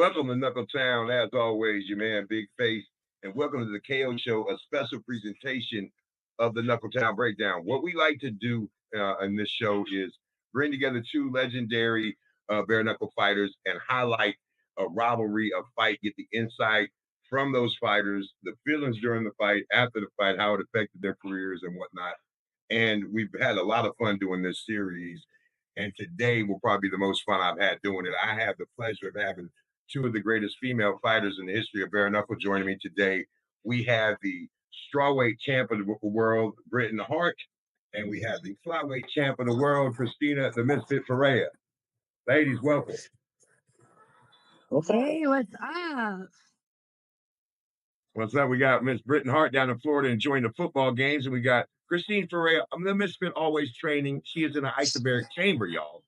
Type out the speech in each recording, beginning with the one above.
Welcome to Knuckletown, as always, your man Big Face, and welcome to the KO Show, a special presentation of the Knuckletown Breakdown. What we like to do in this show is bring together two legendary bare knuckle fighters and highlight a rivalry, a fight, get the insight from those fighters, the feelings during the fight, after the fight, how it affected their careers and whatnot. And we've had a lot of fun doing this series. And today will probably be the most fun I've had doing it. I have the pleasure of having two of the greatest female fighters in the history of bare knuckle joining me today. We have the strawweight champ of the world, Britan Hart, and we have the flyweight champ of the world, Christina, the Misfit Ferea. Ladies, welcome. Hey, what's up? What's up? We got Miss Britan Hart down in Florida enjoying the football games, and we got Christine Ferea. I'm the Misfit, always training. She is in an isobaric chamber, y'all.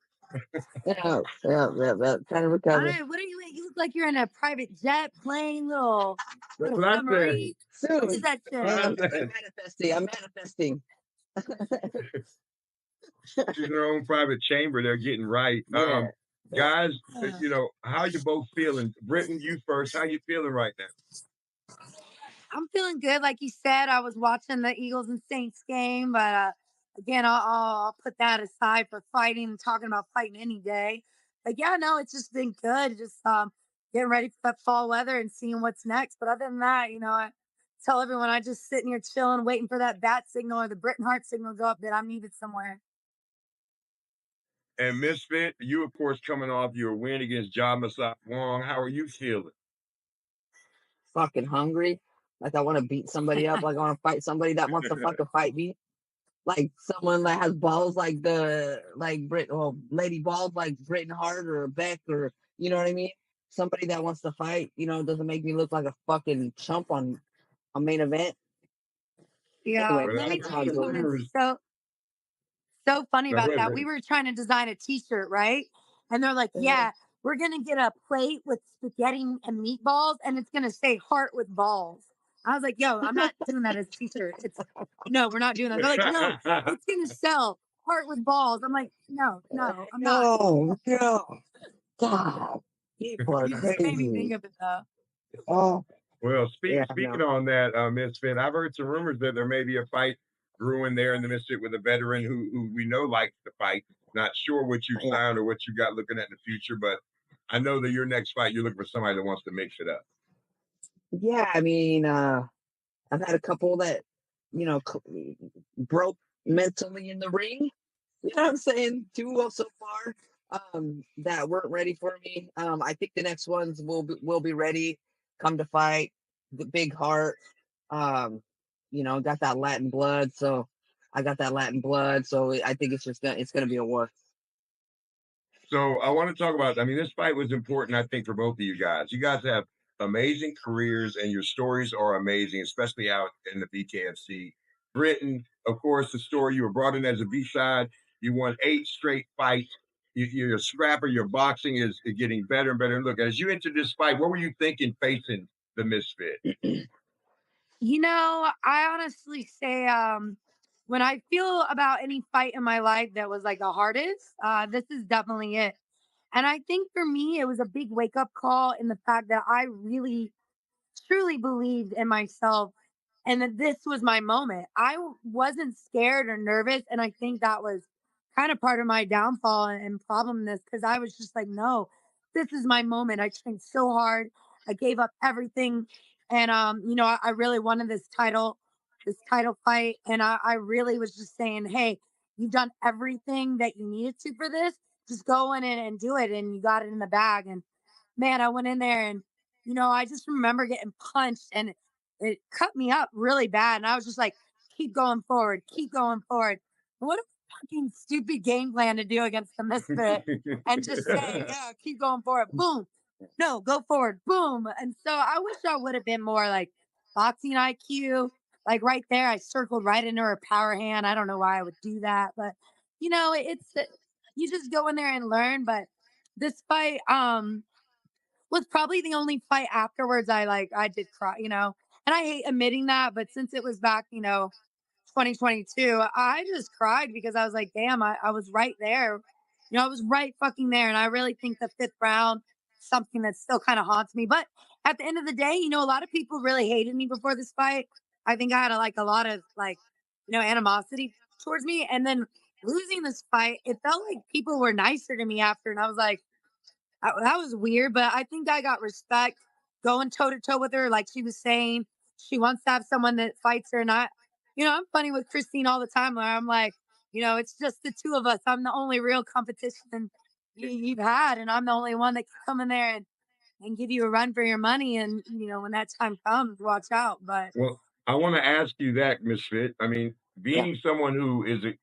Yeah. Trying to recover. What are you? You look like you're in a private jet plane, little submarine. Soon. What is that shit? I'm manifesting. She's in her own private chamber. They're getting right. Yeah. Guys, you know, how you both feeling? Britain, you first. How you feeling right now? I'm feeling good. Like you said, I was watching the Eagles and Saints game, but again, I'll put that aside for fighting and talking about fighting any day. But yeah, no, it's just been good. Just getting ready for that fall weather and seeing what's next. But other than that, you know, I tell everyone I just sitting here chilling, waiting for that bat signal or the Britan Hart signal to go up that I'm needed somewhere. And Misfit, you of course coming off your win against John Masai Wong. How are you feeling? Fucking hungry. Like I want to beat somebody up. Like I want to fight somebody that wants to fucking fight me. Like someone that has balls like lady balls like Britan Hart or Beck or you know what I mean? Somebody that wants to fight, you know, doesn't make me look like a fucking chump on a main event. Yeah, anyway, let me tell you something so funny about that. We were trying to design a t-shirt, right? And they're like, yeah, we're gonna get a plate with spaghetti and meatballs and it's gonna say heart with balls. I was like, yo, I'm not doing that as a t-shirt. No, we're not doing that. They're like, no, it's gonna sell heart with balls. I'm like, no, I'm not. No. God, people are crazy. Made me think of it though. Oh. Well, speaking on that, Misfit, I've heard some rumors that there may be a fight brewing there in the Misfit with a veteran who we know likes to fight. Not sure what you signed or what you got looking at in the future, but I know that your next fight, you're looking for somebody that wants to mix it up. Yeah, I mean, I've had a couple that, you know, broke mentally in the ring. You know what I'm saying? Two so far that weren't ready for me. I think the next ones will be ready. Come to fight. The big heart. You know, got that Latin blood. So I got that Latin blood. So I think it's gonna be a war. So I want to talk about, I mean, this fight was important, I think, for both of you guys. You guys have amazing careers and your stories are amazing, especially out in the BKFC. Britain, of course, the story, you were brought in as a B-side. You won 8 straight fights. You're a scrapper. Your boxing is getting better and better. And look, as you entered this fight, what were you thinking facing the Misfit? You know, I honestly say when I feel about any fight in my life that was like the hardest, this is definitely it. And I think for me, it was a big wake up call in the fact that I really, truly believed in myself and that this was my moment. I wasn't scared or nervous. And I think that was kind of part of my downfall and problem in this because I was just like, no, this is my moment. I trained so hard. I gave up everything. And, you know, I really wanted this title fight. And I really was just saying, hey, you've done everything that you needed to for this. Just go in and do it. And you got it in the bag. And man, I went in there and, you know, I just remember getting punched and it cut me up really bad. And I was just like, keep going forward, keep going forward. What a fucking stupid game plan to do against the Misfit and just say, yeah, keep going forward. Boom. No, go forward. Boom. And so I wish I would have been more like boxing IQ. Like right there, I circled right into her power hand. I don't know why I would do that, but you know, you just go in there and learn. But this fight was probably the only fight afterwards I did cry, you know. And I hate admitting that, but since it was back, you know, 2022, I just cried because I was like, damn, I was right there. You know, I was right fucking there. And I really think the 5th round something that still kind of haunts me. But at the end of the day, a lot of people really hated me before this fight. I think I had a lot of animosity towards me. And then losing this fight, it felt like people were nicer to me after. And I was like, that was weird. But I think I got respect going toe to toe with her. Like she was saying, she wants to have someone that fights her. And I'm funny with Christine all the time. Where I'm like, it's just the two of us. I'm the only real competition you've had. And I'm the only one that can come in there and give you a run for your money. And, when that time comes, watch out. But Well, I want to ask you that, Misfit. I mean, Yeah. being someone who is a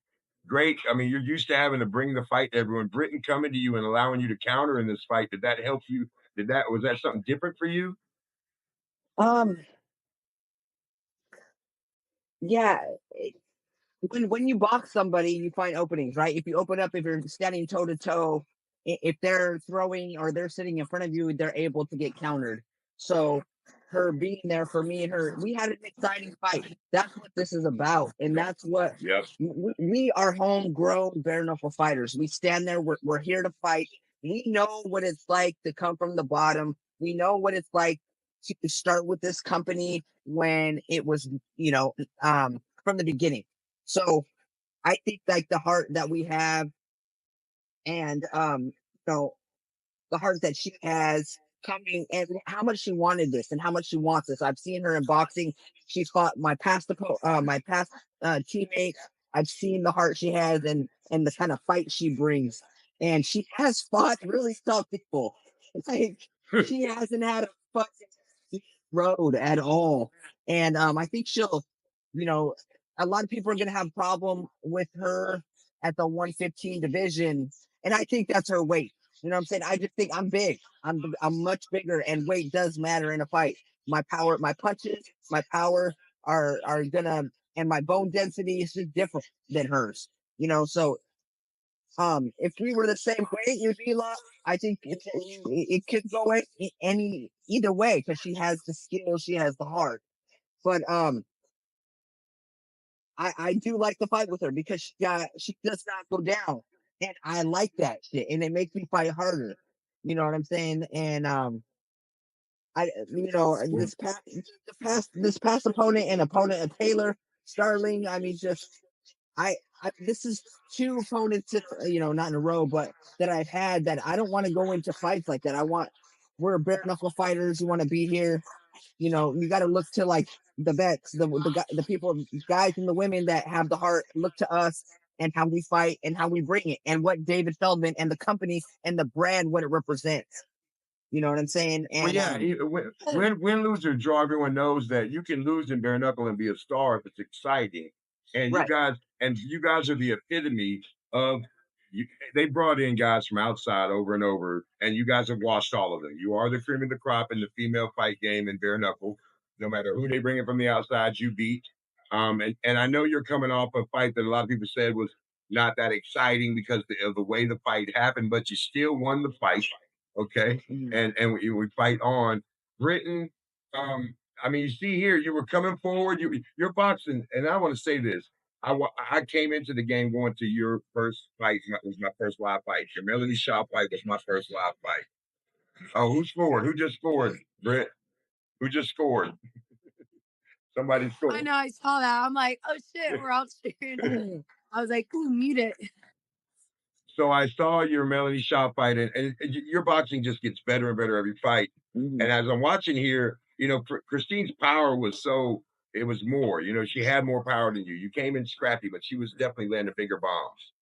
great, I mean, you're used to having to bring the fight to everyone. Britain coming to you and allowing you to counter in this fight, did that help you? Was that something different for you? Um, yeah. When you box somebody, you find openings, right? If you open up, if you're standing toe to toe, if they're throwing or they're sitting in front of you, they're able to get countered. So her being there for me and her, we had an exciting fight. That's what this is about, and that's what Yep. we are homegrown bare knuckle fighters. We stand there. We're here to fight. We know what it's like to come from the bottom. We know what it's like to start with this company when it was, from the beginning. So I think like the heart that we have and the heart that she has coming and how much she wanted this and how much she wants this. I've seen her in boxing. She's fought my past teammates. I've seen the heart she has and the kind of fight she brings. And she has fought really tough people. Like she hasn't had a fucking road at all. And I think she'll, you know, a lot of people are gonna have a problem with her at the 115 division. And I think that's her weight. You know what I'm saying? I just think I'm big. I'm much bigger, and weight does matter in a fight. My power, my punches, my power are gonna, and my bone density is just different than hers. So if we were the same weight, you'd be like, I think it could go any either way because she has the skill, she has the heart. But I do like to fight with her because she does not go down, and I like that shit, and it makes me fight harder. You know what I'm saying? And this past opponent and opponent of Taylor Starling. I mean, just this is two opponents, not in a row, but that I've had that I don't want to go into fights like that. We're bare knuckle fighters. You want to be here. You got to look to like the vets, the people, guys and the women that have the heart. Look to us and how we fight and how we bring it, and what David Feldman and the company and the brand, what it represents. You know what I'm saying? Well, And yeah, win, lose, or draw, everyone knows that you can lose in bare knuckle and be a star if it's exciting. And right. you guys are the epitome of you. They brought in guys from outside over and over, and you guys have washed all of them. You are the cream of the crop in the female fight game in bare knuckle. No matter who they bring in from the outside, you beat. And I know you're coming off a fight that a lot of people said was not that exciting because of the way the fight happened, but you still won the fight. Okay, and we fight on. Britain, I mean, you see here, you were coming forward. You're boxing, and I want to say this. I came into the game going to your first fight. It was my first live fight. Your Melanie Shaw fight was my first live fight. Oh, who scored? Who just scored? Britt? Who just scored? Somebody I scored. know I saw that. I'm like, oh shit, we're all cheering. I was like, ooh, mute it. So I saw your Melanie Shaw fight, and your boxing just gets better and better every fight. And as I'm watching here, Christine's power was it was more. She had more power than you. You came in scrappy, but she was definitely landing bigger bombs.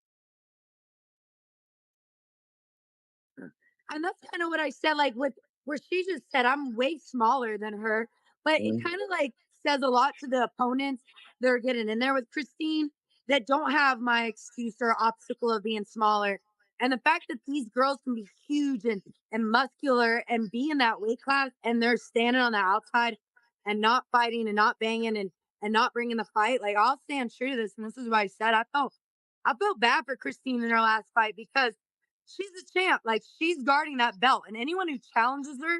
And that's kind of what I said, like with where she just said, I'm way smaller than her. But it kind of like says a lot to the opponents that are getting in there with Christine that don't have my excuse or obstacle of being smaller. And the fact that these girls can be huge and muscular and be in that weight class and they're standing on the outside and not fighting and not banging and not bringing the fight, like I'll stand true to this. And this is why I said I felt bad for Christine in her last fight because she's a champ. Like she's guarding that belt, and anyone who challenges her,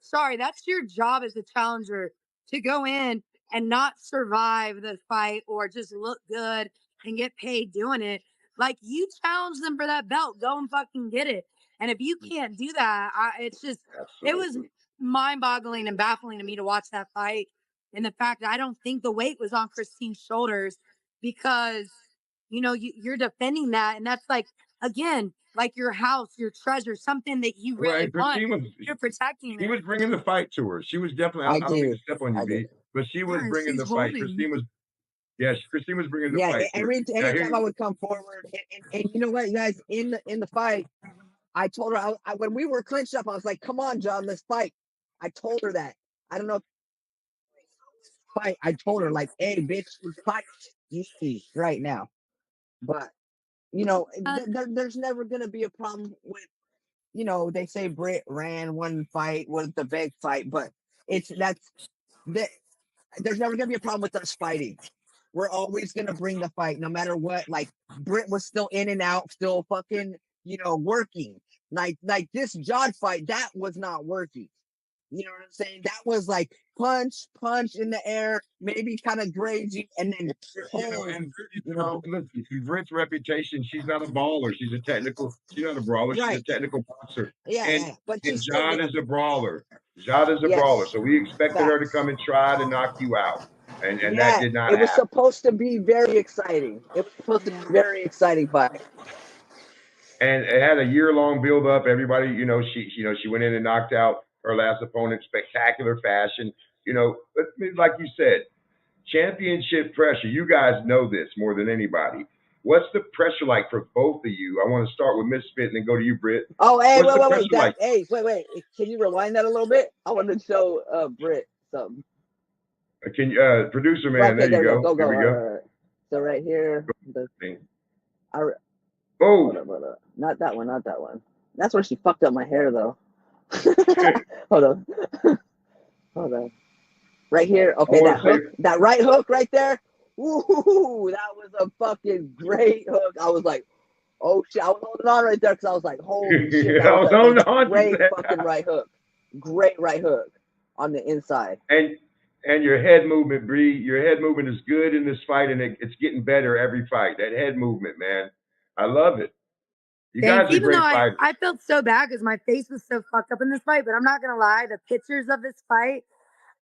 sorry, that's your job as a challenger to go in and not survive the fight or just look good and get paid doing it. Like you challenge them for that belt, go and fucking get it. And if you can't do that, it's just, it was Absolutely. mind-boggling and baffling to me to watch that fight. And the fact that I don't think the weight was on Christine's shoulders because, you know, you're defending that. And that's like, again, like your house, your treasure, something that you really Right. want. Christine was You're protecting she it. was bringing the fight to her. She was definitely. I I don't mean do. to step on you, I do. B, but she was Yeah, bringing she's the fight. holding. Christine was. Yes, Christine was bringing the Yeah, fight to her. Now, anytime I would come forward, and you know what, you guys, in the fight, I told her when we were clinched up, I was like, "Come on, John, let's fight." I told her that. I don't know. Fight. I told her like, "Hey, bitch, let's fight me right now." But you know, there's never gonna be a problem with, you know, they say Britt ran one fight with the big fight, but that there's never gonna be a problem with us fighting. We're always gonna bring the fight, no matter what. Like Britt was still in and out, still fucking, you know, working. Like this John fight, that was not working. You know what I'm saying? That was like punch, punch in the air, maybe kind of grazing, and then hold. And You know, listen, Britt's reputation. She's not a baller. She's a technical. She's not a brawler. She's right? a technical boxer. Yeah. But And she's still John gonna. is a brawler. John is a brawler. Yes, So we expected her to facts. come and try to knock you out, and that Yeah, did not it was happen. supposed to be very exciting. It was supposed to be Yeah. very exciting fight. And it had a year-long build-up. Everybody, she went in and knocked out her last opponent, spectacular fashion. But like you said, championship pressure. You guys know this more than anybody. What's the pressure like for both of you? I want to start with Misfit and then go to you, Britt. Oh, hey, What's the wait. pressure like? Wait. Can you rewind that a little bit? I want to show Britt something. Can you, producer man? Okay, There you there we go. go. There we go. All right. So right here, Oh, hold up. Not that one. That's where she fucked up my hair, though. Hold on. Hold on. Right here. Okay, that right hook right there. Ooh, that was a fucking great hook. I was like, oh shit. I was holding on right there because I was like, holy shit. That was a great fucking right hook. Great right hook on the inside. And your head movement, Bree, your head movement is good in this fight, and it's getting better every fight. That head movement, man. I love it. You Thanks. guys are Even though great fighters. I felt so bad because my face was so fucked up in this fight, but I'm not gonna lie, the pictures of this fight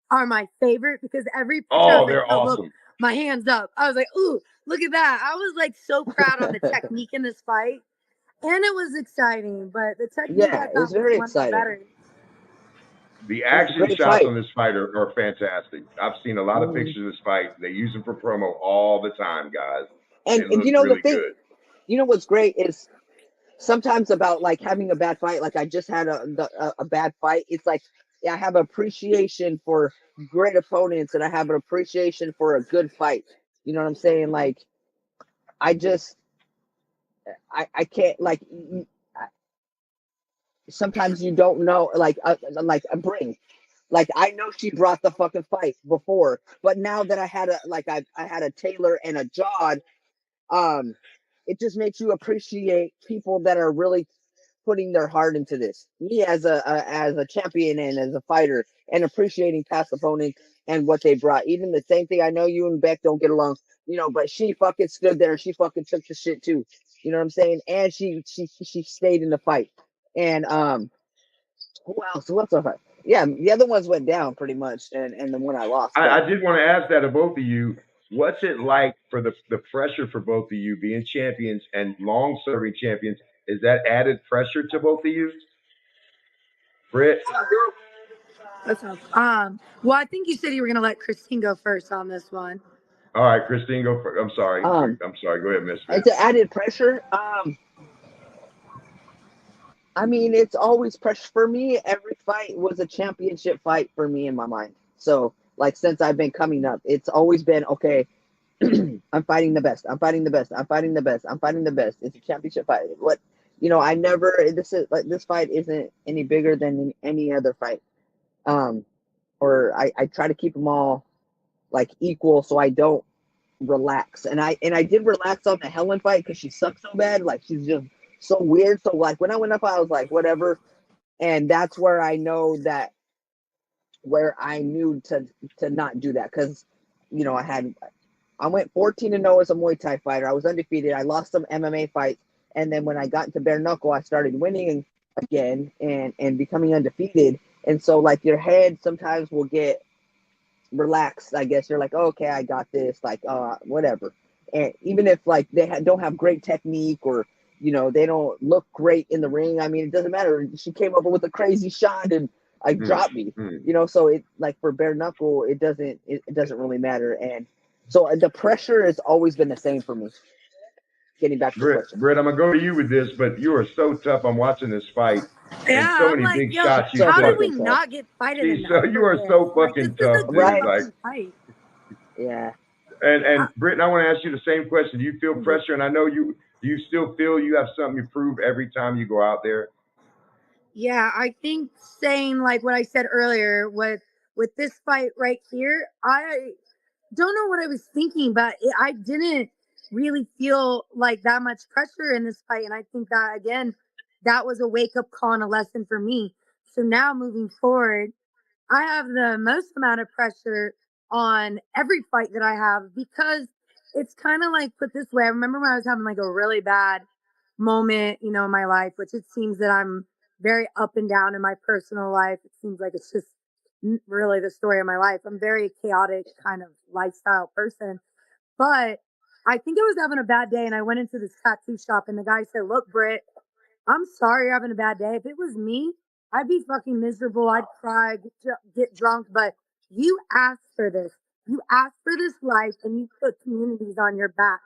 are my favorite because every picture I Oh, was like, they're oh look, awesome. my hands up. I was like, ooh, look at that. I was like so proud of the technique in this fight. And it was exciting, but the technique I Yeah, it was thought was very one of the exciting. better. The It was a action great shots fight. on this fight are fantastic. I've seen a lot of pictures of this fight. They use them for promo all the time, guys. And It looks you know the really thing, good. you know what's great is sometimes about like having a bad fight. Like I just had a bad fight. It's like, yeah, I have appreciation for great opponents, and I have an appreciation for a good fight. You know what I'm saying? Like I just I can't like sometimes you don't know like a bring. Like I know she brought the fucking fight before, but now that I had I had a Taylor and a John, it just makes you appreciate people that are really putting their heart into this. Me as a champion and as a fighter, and appreciating past opponents and what they brought. Even the same thing. I know you and Beck don't get along, you know, but she fucking stood there and she fucking took the shit too. You know what I'm saying? And she stayed in the fight. And who else? What's up? Yeah, the other ones went down pretty much, and the one I lost. I But did want to ask that of both of you. What's it like for the pressure for both of you being champions and long serving champions? Is that added pressure to both of you? Britt? What's up? Well, I think you said you were gonna let Christine go first on this one. All right, Christine, go first. I'm sorry. Go ahead, Misfit. it's added pressure. I mean, it's always pressure for me. Every fight was a championship fight for me in my mind. So, like, since I've been coming up, it's always been okay. I'm fighting the best. I'm fighting the best. I'm fighting the best. I'm fighting the best. It's a championship fight. What, you know, I never. This is like this fight isn't any bigger than any other fight. Or I try to keep them all like equal, so I don't relax. And I did relax on the Helen fight because she sucks so bad. Like she's just so weird. So like when I went up, I was like, whatever. And that's where I know that where I knew to not do that because you know I went 14-0 as a Muay Thai fighter. I was undefeated. I lost some MMA fights, and then when I got into bare knuckle, I started winning. And again and becoming undefeated. And so like your head sometimes will get relaxed. I guess you're like, oh, okay, I got this. Like, whatever. And even if like they don't have great technique or they don't look great in the ring. I mean, it doesn't matter. She came up with a crazy shot and like dropped me. So it like for bare knuckle, it doesn't really matter. And so the pressure has always been the same for me. Getting back to the question. Britt, I'm gonna go to you with this, but you are so tough. I'm watching this fight, and Yeah, so I'm many like, big yo, shots you how did took. we not get fighted She's enough? you are so Like, fucking this is tough, a dude. good Like, fucking fight. Yeah. and Britt, I want to ask you the same question. Do you feel pressure? And I know you. Do you still feel you have something to prove every time you go out there? Yeah, I think saying like what I said earlier with this fight right here, I don't know what I was thinking, but I didn't really feel like that much pressure in this fight, and I think that again, that was a wake up call and a lesson for me. So now moving forward, I have the most amount of pressure on every fight that I have because it's kind of like put this way. I remember when I was having like a really bad moment, in my life, which it seems that I'm very up and down in my personal life. It seems like it's just really the story of my life. I'm very chaotic kind of lifestyle person, but I think I was having a bad day and I went into this tattoo shop and the guy said, "Look, Britt, I'm sorry you're having a bad day. If it was me, I'd be fucking miserable. I'd cry, get drunk. But you asked for this. You asked for this life and you put communities on your back.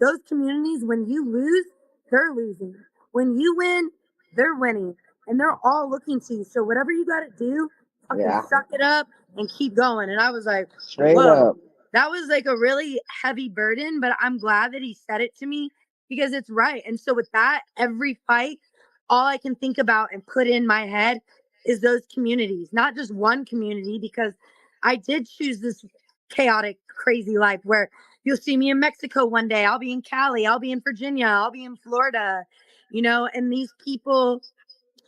Those communities, when you lose, they're losing. When you win, they're winning. And they're all looking to you. So whatever you got to do, fucking suck it up and keep going." And I was like, straight whoa. up. That was like a really heavy burden, but I'm glad that he said it to me because it's right. And so with that, every fight, all I can think about and put in my head is those communities, not just one community, because I did choose this chaotic, crazy life where you'll see me in Mexico one day. I'll be in Cali. I'll be in Virginia. I'll be in Florida, and these people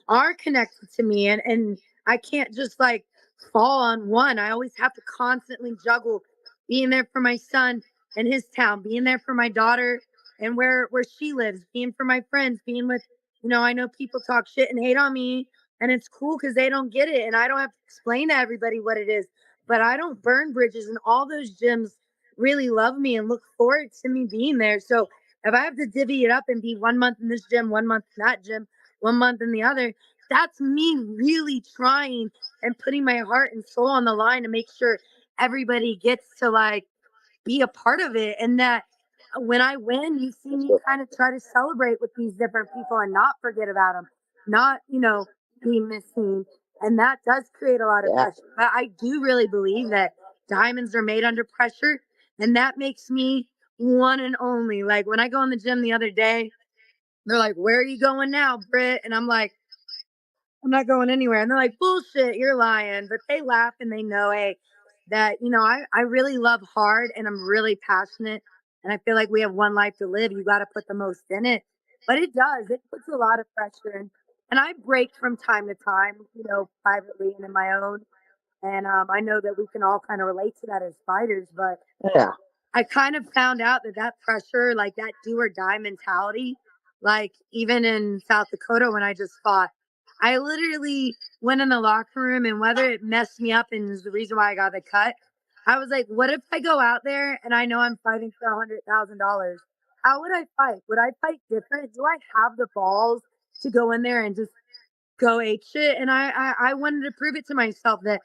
are connected to me and I can't just like fall on one. I always have to constantly juggle being there for my son and his town, being there for my daughter and where she lives, being for my friends, being with, I know people talk shit and hate on me and it's cool because they don't get it and I don't have to explain to everybody what it is, but I don't burn bridges and all those gyms really love me and look forward to me being there. So if I have to divvy it up and be 1 month in this gym, 1 month in that gym, 1 month in the other, that's me really trying and putting my heart and soul on the line to make sure everybody gets to like be a part of it. And that when I win, you see me kind of try to celebrate with these different people and not forget about them, not, be missing. And that does create a lot of pressure. But I do really believe that diamonds are made under pressure. And that makes me one and only. Like when I go in the gym the other day, they're like, "Where are you going now, Britt?" And I'm like, "I'm not going anywhere." And they're like, "Bullshit, you're lying." But they laugh and they know, hey, that, I really love hard and I'm really passionate. And I feel like we have one life to live. You got to put the most in it. But it does. It puts a lot of pressure in. And I break from time to time, privately and in my own. And I know that we can all kind of relate to that as fighters. But Yeah. I kind of found out that pressure, like that do or die mentality, like even in South Dakota when I just fought, I literally went in the locker room and whether it messed me up and is the reason why I got the cut, I was like, what if I go out there and I know I'm fighting for $100,000? How would I fight? Would I fight different? Do I have the balls to go in there and just go ape shit? And I wanted to prove it to myself that,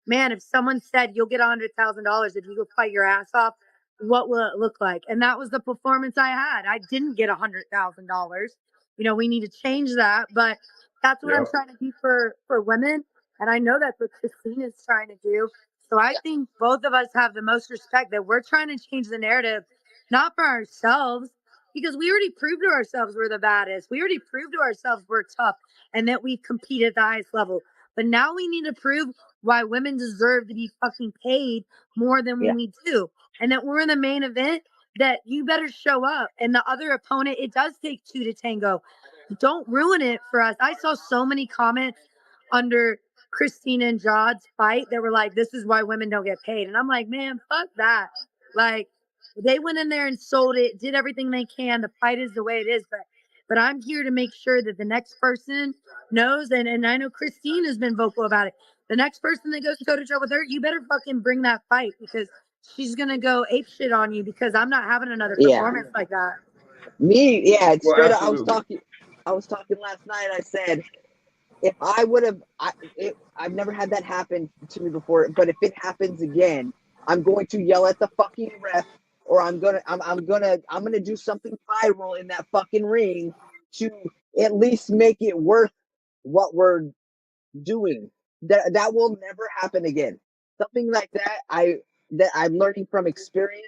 man, if someone said you'll get $100,000 if you go fight your ass off, what will it look like? And that was the performance I had. I didn't get $100,000. We need to change that, but that's what I'm trying to do for women, and I know that's what Christine is trying to do. So I think both of us have the most respect that we're trying to change the narrative, not for ourselves, because we already proved to ourselves we're the baddest. We already proved to ourselves we're tough and that we compete at the highest level. But now we need to prove why women deserve to be fucking paid more than when we do. And that we're in the main event, that you better show up. And the other opponent, it does take two to tango. Don't ruin it for us. I saw so many comments under Christine and Jod's fight that were like, this is why women don't get paid. And I'm like, man, fuck that. Like, they went in there and sold it, did everything they can. The fight is the way it is. But but I'm here to make sure that the next person knows. And I know Christine has been vocal about it. The next person that goes toe to toe with her, you better fucking bring that fight, because she's gonna go ape shit on you, because I'm not having another performance like that. It's Well, straight up. absolutely. I was talking last night. I said, if I would have, I've never had that happen to me before. But if it happens again, I'm going to yell at the fucking ref, or I'm gonna do something viral in that fucking ring to at least make it worth what we're doing. That will never happen again. Something like that, I'm learning from experience.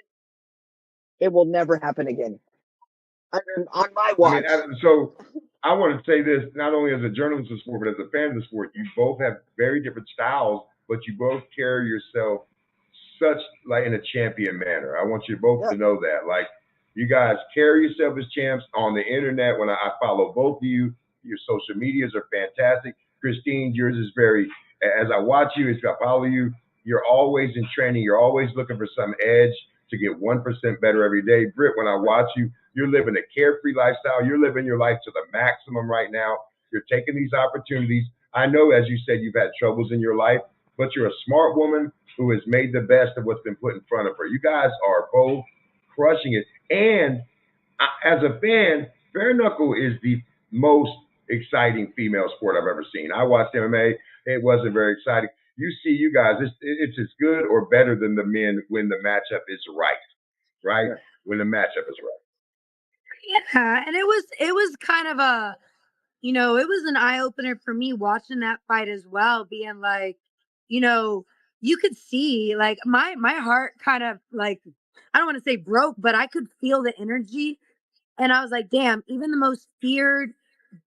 It will never happen again. On my watch. So I want to say this, not only as a journalist of sport, but as a fan of the sport. You both have very different styles, but you both carry yourself such like in a champion manner. I want you both to know that. Like, you guys carry yourself as champs on the internet. When I follow both of you, your social medias are fantastic. Christine, yours is very, as I watch you, as I follow you, you're always in training. You're always looking for some edge to get 1% better every day. Britt, when I watch you, you're living a carefree lifestyle. You're living your life to the maximum right now. You're taking these opportunities. I know, as you said, you've had troubles in your life, but you're a smart woman who has made the best of what's been put in front of her. You guys are both crushing it. And as a fan, bare-knuckle is the most exciting female sport I've ever seen. I watched MMA. It wasn't very exciting. You see, you guys, it's as good or better than the men when the matchup is right? Yeah. When the matchup is right. Yeah, and it was kind of a, it was an eye opener for me watching that fight as well, being like, you could see like my heart kind of like, I don't want to say broke, but I could feel the energy, and I was like, damn, even the most feared,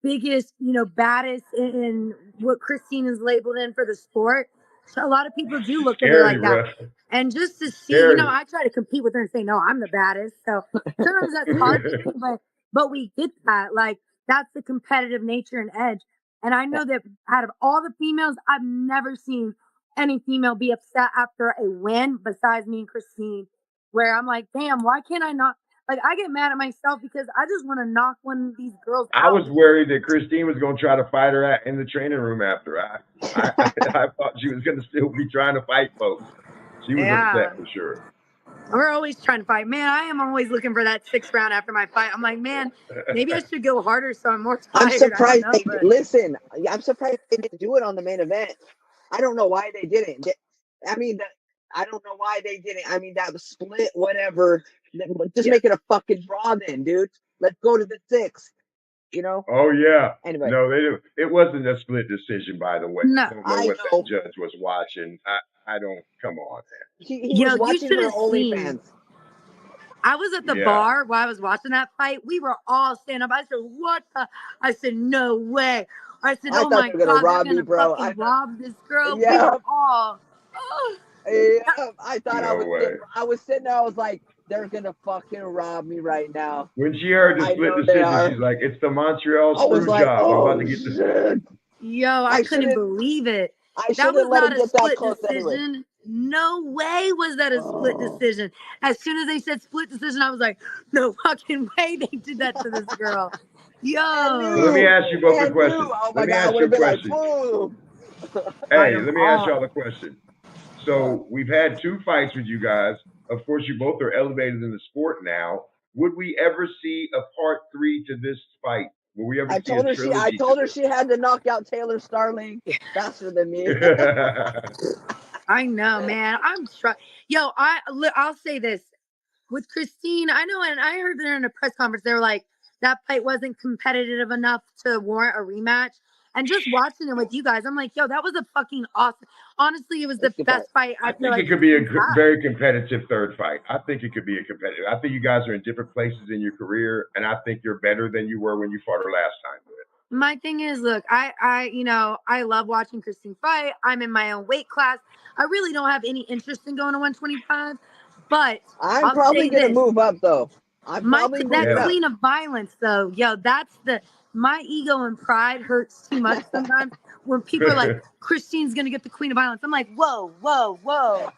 biggest, baddest in what Christine is labeled in for the sport. So a lot of people do look at her like that. And just to see, I try to compete with her and say, no, I'm the baddest. So sometimes that's hard for me, but we get that. Like, that's the competitive nature and edge. And I know that out of all the females, I've never seen any female be upset after a win besides me and Christine, where I'm like, damn, why can't I not? Like, I get mad at myself because I just want to knock one of these girls out. I was worried that Christine was going to try to fight her in the training room after. I thought she was going to still be trying to fight folks. She was upset for sure. We're always trying to fight. Man, I am always looking for that 6th round after my fight. I'm like, man, maybe I should go harder so I'm more tired. I'm surprised listen, I'm surprised they didn't do it on the main event. I don't know why they didn't. I mean, I don't know why they didn't. I mean, that was split, whatever. Just make it a fucking draw then, dude. Let's go to the 6th. Oh yeah. Anyway. No, it wasn't a split decision, by the way. No, I don't know what that judge was watching. I don't. Come on, man. He was watching her OnlyFans. I was at the bar while I was watching that fight. We were all standing up. I said, "What the?" I said, "No way." I said, "Oh my God, they're gonna fucking rob this girl." Yeah. We were all. Yeah, I thought I was sitting there. I was like, they're gonna fucking rob me right now. When she heard the split decision, she's like, "It's the Montreal screw job. I'm about to get this." Yo, I couldn't believe it. That was not a split decision. Anyway. No way was that a split decision. As soon as they said split decision, I was like, no fucking way they did that to this girl. Yo. Let me ask you both a question. Let me ask you a question. Hey, let me ask y'all a question. So we've had 2 fights with you guys. Of course, you both are elevated in the sport now. Would we ever see a part 3 to this fight? Will we ever see a trilogy? I told her she had to knock out Taylor Starling faster than me. I know, man. I'm trying. Yo, I'll say this with Christine. I know, and I heard there in a press conference, they were like, that fight wasn't competitive enough to warrant a rematch. And just watching it with you guys, I'm like, yo, that was a fucking awesome. Honestly, it was the best fight. I think it could be a very competitive 3rd fight. I think it could be a competitive. I think you guys are in different places in your career, and I think you're better than you were when you fought her last time. My thing is, look, I love watching Christine fight. I'm in my own weight class. I really don't have any interest in going to 125, but I'm probably going to move up though. That queen of violence though, yo, that's my ego and pride hurts too much sometimes when people are like, Christine's going to get the queen of violence. I'm like, whoa. No.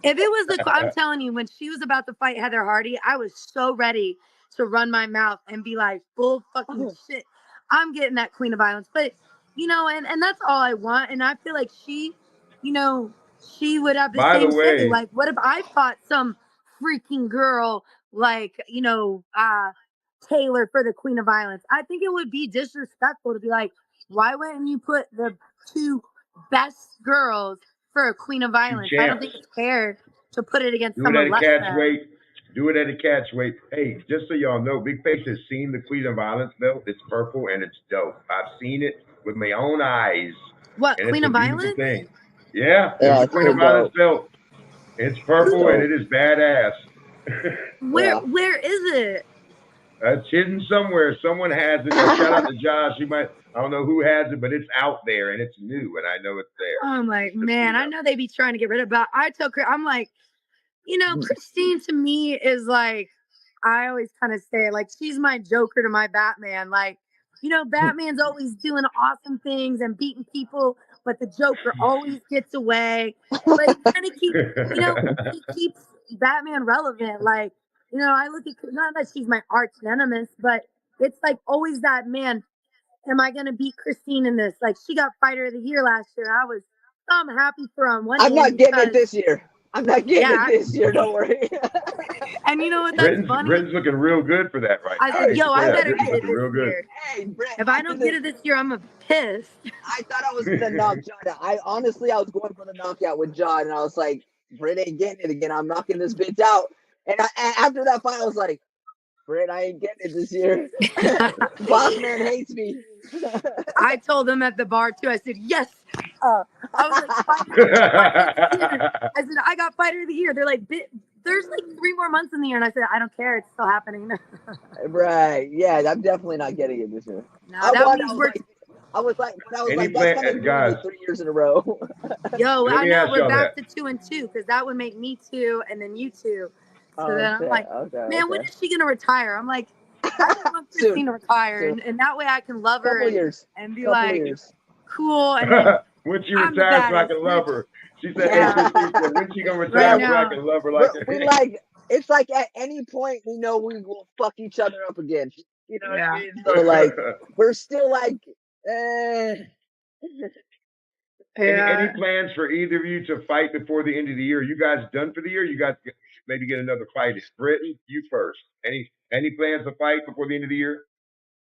If it was I'm telling you, when she was about to fight Heather Hardy, I was so ready to run my mouth and be like, full fucking shit, I'm getting that queen of violence. But, you know, and that's all I want. And I feel like she, you know, she would have the By the same say. way, Like, what if I fought some freaking girl like, you know, Taylor for the queen of violence? I think it would be disrespectful to be like, why wouldn't you put the two best girls for a queen of two violence? I don't champs. think it's fair to put it against Do it at someone a less catch than. weight. Do it at a catch weight. Hey, just so y'all know, Big Face has seen the Queen of Violence belt. It's purple and it's dope. I've seen it with my own eyes, What, and it's queen a of beautiful violence? thing. Yeah, there's Yeah, a it's Queen so of Violence dope. belt. It's It's purple and dope. it is badass. Where Yeah. where is it? It's hidden somewhere. Someone has it. Shout out to Josh. I don't know who has it, but it's out there and it's new, and I know it's there. I'm like, Just so you man, I know. know they be trying to get rid of it, but I tell Chris, I'm like, you know, Christine to me is like, I always kind of say it, like, she's my Joker to my Batman. Like, you know, Batman's always doing awesome things and beating people, but the Joker always gets away. But he kind of keeps, you know, he keeps Batman relevant. Like, you know, I look at, not that she's my arch nemesis, but it's like always that, man, am I going to beat Christine in this? Like, she got Fighter of the Year last year. I'm happy for on one I'm hand not getting it because, this year. I'm not getting it yeah, this year. Don't worry. and you know what? That's funny. Britton's looking real good for that right I now. said, yo, I Yeah, better Britton's get it looking this real good. year. Hey, Brett. If I don't get it this year, I'm pissed. I thought I was gonna knock John out. I was going for the knockout with John, and I was like, Brett ain't getting it again. I'm knocking this bitch out. And after that fight, I was like, Brett, I ain't getting it this year. Boss man hates me. I told him at the bar too. I said, yes. I was like, fighter of the year. I said, I got Fighter of the Year. They're like, there's like 3 more months in the year. And I said, I don't care. It's still happening. Right. Yeah, I'm definitely not getting it this year. No, that means we're. I was like, Any that's coming guys, 3 years in a row. Yo, let I me know ask we're y'all back that. to 2 and 2 because that would make me 2 and then you 2. So Oh, then I'm shit. like, man, when is she gonna retire? I'm like, I just want Soon. Christine to retire, Soon. and that way I can love her Couple years. and be Couple like, years. cool, and then When she I'm the retires so I baddest can love bitch. her. She said, Yeah. hey, Christine said, when she gonna Right retire so I now. can love her like that? We like, it's like at any point we know we will fuck each other up again. You know what I mean? So like, we're still like, Any plans for either of you to fight before the end of the year? You guys done for the year? You guys maybe get another fight. Britain, you first. Any plans to fight before the end of the year?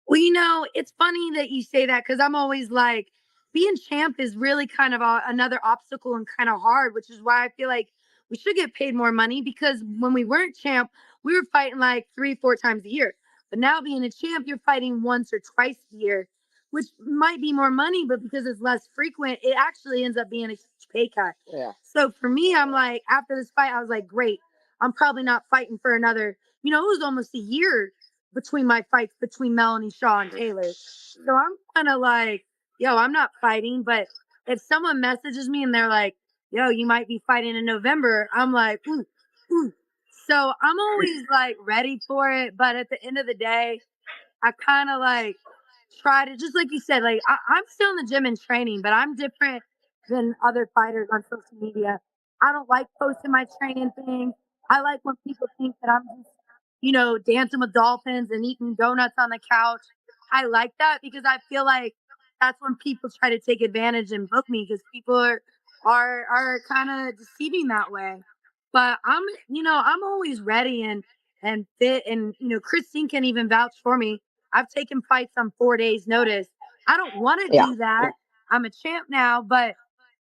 Well, you know, it's funny that you say that because I'm always like, being champ is really kind of another obstacle and kind of hard, which is why I feel like we should get paid more money because when we weren't champ, we were fighting like 3-4 times a year. But now being a champ, you're fighting once or twice a year, which might be more money, but because it's less frequent, it actually ends up being a huge pay cut. yeah. So for me, I'm like, after this fight, I was like, great, I'm probably not fighting for another, you know, it was almost a year between my fights between Melanie Shaw and Taylor. So I'm kind of like, yo, I'm not fighting. But if someone messages me and they're like, yo, you might be fighting in November, I'm like, ooh, ooh. So I'm always like ready for it. But at the end of the day, I kind of like try to, just like you said, like I'm still in the gym and training, but I'm different than other fighters on social media. I don't like posting my training things. I like when people think that I'm just, you know, dancing with dolphins and eating donuts on the couch. I like that because I feel like that's when people try to take advantage and book me because people are kind of deceiving that way. But I'm, you know, I'm always ready and fit, and you know, Christine can even vouch for me. I've taken fights on 4 days notice. I don't want to do that. I'm a champ now, but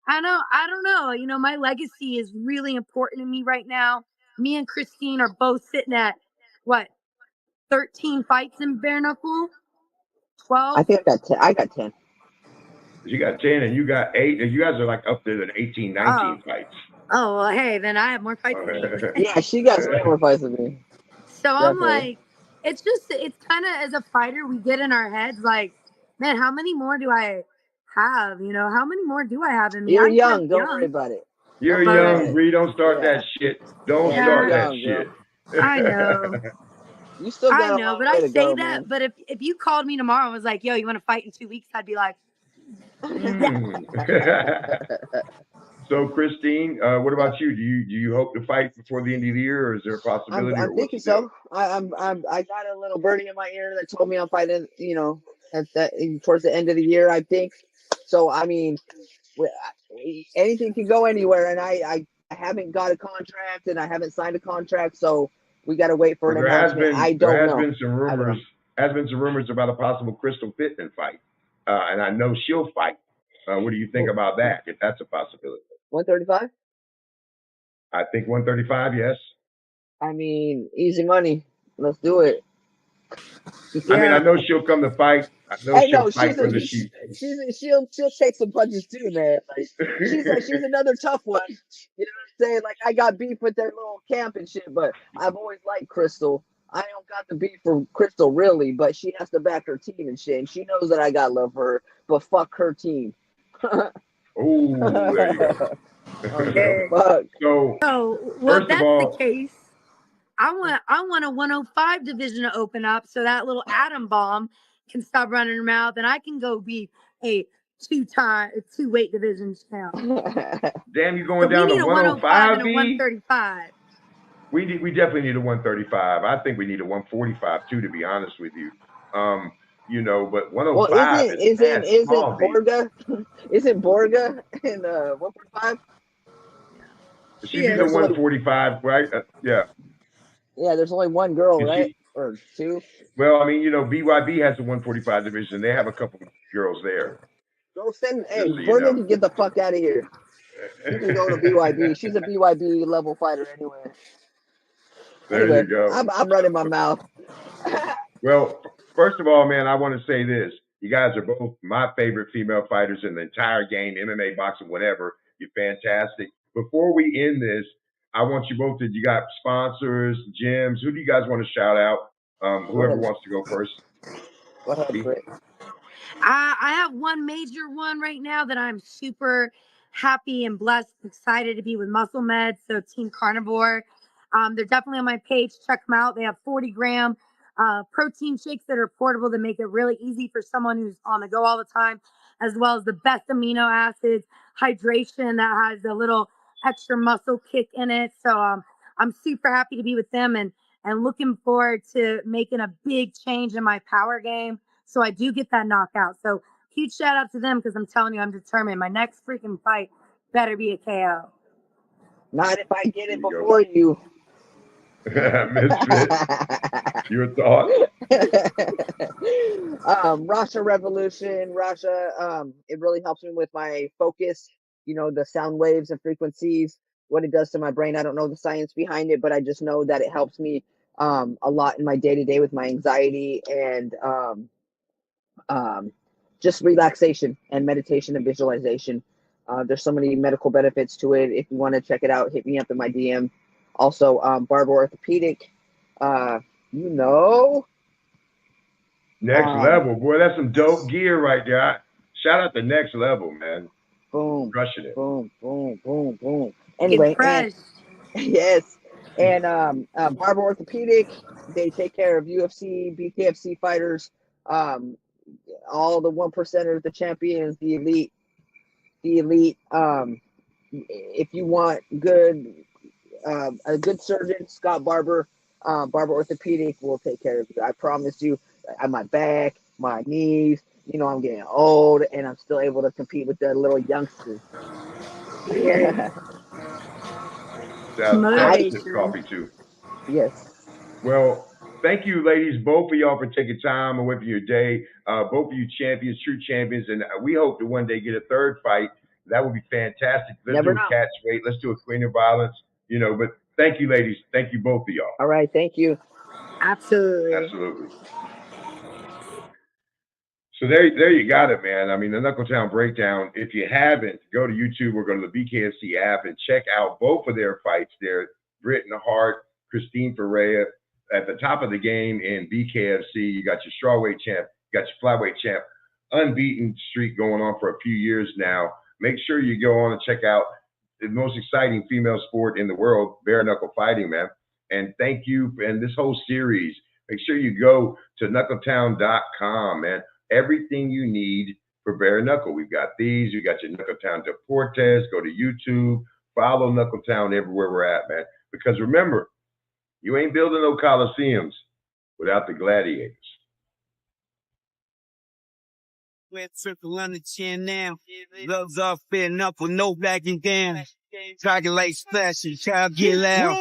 I don't know. You know, my legacy is really important to me right now. Me and Christine are both sitting at what, 13 fights in bare knuckle? 12? I think I got 10. You got 10 and you got 8, and you guys are like up there at 18, 19 fights. Oh, well, hey, then I have more fights than you. Yeah, she got way more fights than me. So I'm like, it's kind of, as a fighter, we get in our heads like, man, how many more do I have? You know, how many more do I have in me? You're I'm young. Don't worry about it. You're young, Bree. Don't start that shit. Don't start that shit. I know. You still got I know, but I say that. But if you called me tomorrow and was like, yo, you want to fight in 2 weeks? I'd be like, yeah. So, Christine, what about you? Do you hope to fight before the end of the year, or is there a possibility, I'm or what's thinking the deal? so. I got a little birdie in my ear that told me I'm fighting. You know, at that towards the end of the year, I think. So I mean, anything can go anywhere, and I haven't got a contract, and I haven't signed a contract, so we got to wait for Well, an announcement. I there don't has know. been some I don't rumors know. about a possible Crystal Pittman fight, and I know she'll fight. What do you think Oh, about that? If that's a possibility, 135. I think 135. Yes. I mean, easy money. Let's do it. I mean, I Yeah. know she'll come to fight. I know I she'll know fight whether she. she'll take some punches too, man. Like she's another tough one. You know what I'm saying? Like I got beef with their little camp and shit, but I've always liked Crystal. I don't got the beef for Crystal really, but she has to back her team and shit, and she knows that I got love for her. But fuck her team. Oh, there you go. Okay. Fuck. So, So, well, if first of that's the all, case, I want a 105 division to open up so that little atom bomb can stop running her mouth, and I can go be a two weight division champ. damn, you So going we down to need a 105 105, and a V? 135. We definitely need a 135. I think we need a 145 too, to be honest with you. You know, but Well, 105 is mad isn't small, V. Borga isn't Borga in 145? She She'd be the There's is. only 145, right? Yeah. there's only one girl, And right? she, Or two? well, I mean, you know, BYB has the 145 division. They have a couple girls there, Go send. Hey, just so you Borga know. can get the fuck out of here. She can go to BYB. She's a BYB level fighter anyway. There you Anyway, go. I'm running my mouth. Well, first of all, man, I want to say this. You guys are both my favorite female fighters in the entire game, MMA, boxing, whatever. You're fantastic. Before we end this, I want you both to, you got sponsors, gyms. Who do you guys want to shout out? Go Whoever ahead. wants to go first. Go ahead, Britt. I have one major one right now that I'm super happy and blessed, excited to be with Muscle Med. So Team Carnivore, they're definitely on my page. Check them out. They have 40-gram protein shakes that are portable that make it really easy for someone who's on the go all the time, as well as the best amino acids, hydration that has a little extra muscle kick in it. So I'm super happy to be with them and looking forward to making a big change in my power game. So I do get that knockout. So huge shout out to them because I'm telling you, I'm determined. My next freaking fight better be a KO. Not if I get it There you before you. Misfit, your thoughts? Rasha Revolution, Rasha, it really helps me with my focus, you know, the sound waves and frequencies, what it does to my brain. I don't know the science behind it, but I just know that it helps me a lot in my day-to-day with my anxiety and just relaxation and meditation and visualization. There's so many medical benefits to it. If you want to check it out, hit me up in my DM. Also, Barber Orthopedic, you know. Next level, boy. That's some dope gear right there. Shout out to Next Level, man. Boom, Crushing it. boom, boom, boom, boom. Get Anyway, fresh. and yes, and Barber Orthopedic, they take care of UFC, BKFC fighters, all the 1%ers, the champions, the elite. If you want a good surgeon, Scott Barber, Barber Orthopedic will take care of you. I promise you. My back, my knees. You know, I'm getting old, and I'm still able to compete with the little youngsters. Yes. That's just Motivation. coffee too. Yes. Well, thank you, ladies, both of y'all for taking time away from your day. Both of you champions, true champions, and we hope to one day get a third fight. That would be fantastic. Let's Never do know. a catch weight. Let's do a Queen of Violence. You know, but thank you, ladies. Thank you, both of y'all. All right. Thank you. Absolutely. Absolutely. So there you got it, man. I mean, the Knuckletown Breakdown. If you haven't, go to YouTube or go to the BKFC app and check out both of their fights there. Britan Hart, Christine Ferea at the top of the game in BKFC. You got your strawweight champ, you got your flyweight champ, unbeaten streak going on for a few years now. Make sure you go on and check out the most exciting female sport in the world, bare knuckle fighting, man. And thank you. And this whole series, make sure you go to knuckletown.com, man. Everything you need for bare knuckle. We've got these. You got your Knuckletown Deportes. Go to YouTube. Follow Knuckletown everywhere we're at, man. Because remember, you ain't building no coliseums without the gladiators. Red circle on the chin now. Loves off bare knuckle, no backing down. Target like splashing, child get loud.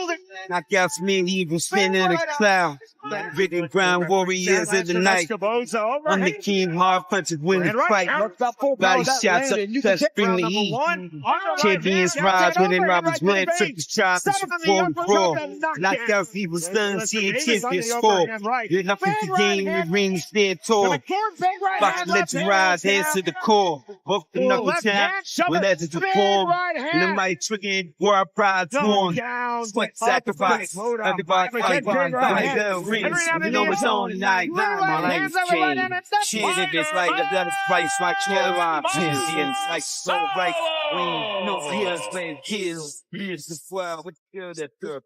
Knockouts me, even spin in the cloud. Written ground warriors of the night. I'm the king, hard punches, win the fight. Body shots up, touch, bring the heat. Champions rise, winning robbers win. Took the shots, before we brawl. Knocked out people stunned, seeing champions fall. You're nothing to gain, your rings stand tall. Box legend hands to the core. Both the Knuckletown, with legends to form. In the mighty tricking, where our pride's born. Sweat sacrifice, everybody fight, bell rings. You know it's on tonight. My life changed. Cheers if it's like the better price, like Caroline champions, like so right. We no fears, playing kills. Here's the flower with the girl that